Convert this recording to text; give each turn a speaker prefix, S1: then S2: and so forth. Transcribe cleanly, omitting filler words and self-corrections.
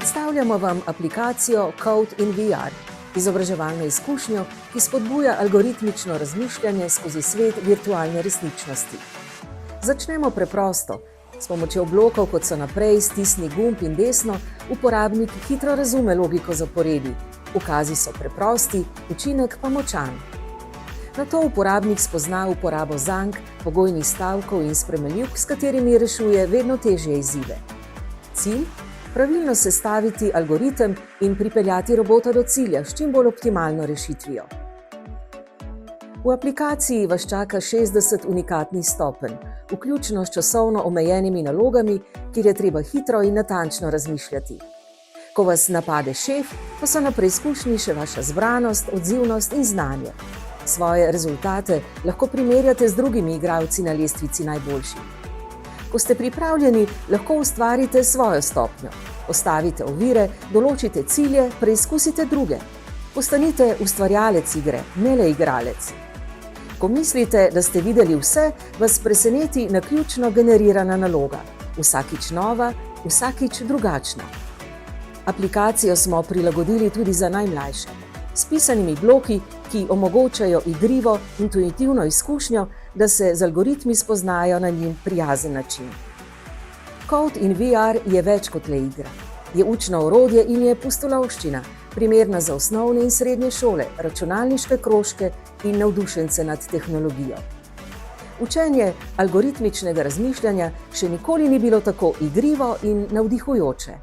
S1: Predstavljamo vam aplikacijo Code in VR, izobraževalno izkušnjo, ki spodbuja algoritmično razmišljanje skozi svet virtualne resničnosti. Začnemo preprosto. S pomočjo blokov, kot so naprej, stisni gumb in desno, uporabnik hitro razume logiko zaporedij. Ukazi so preprosti, učinek pa močan. Nato uporabnik spozna uporabo zank, pogojnih stavkov in spremenljivk, s katerimi rešuje vedno težje izzive. Cilj? Pravilno sestaviti algoritem in pripeljati robota do cilja s čim bolj optimalno rešitvijo. V aplikaciji vas čaka 60 unikatnih stopenj, vključno s časovno omejenimi nalogami, kjer je treba hitro in natančno razmišljati. Ko vas napade šef, pa so na preizkušnji še vaša zbranost, odzivnost in znanje. Svoje rezultate lahko primerjate z drugimi igralci na lestvici najboljših. Ko ste pripravljeni, lahko ustvarite svojo stopnjo. Postavite ovire, določite cilje, preizkusite druge. Postanite ustvarjalec igre, ne le igralec. Ko mislite, da ste videli vse, vas preseneti naključno generirana naloga. Vsakič nova, vsakič drugačna. Aplikacijo smo prilagodili tudi za najmlajše. S pisanimi bloki, ki omogočajo igrivo, intuitivno izkušnjo, da se z algoritmi spoznajo na njim prijazen način. Code in VR je več kot le igra. Je učno orodje in je pustolovščina, primerna za osnovne in srednje šole, računalniške krožke in navdušence nad tehnologijo. Učenje algoritmičnega razmišljanja še nikoli ni bilo tako igrivo in navdihujoče.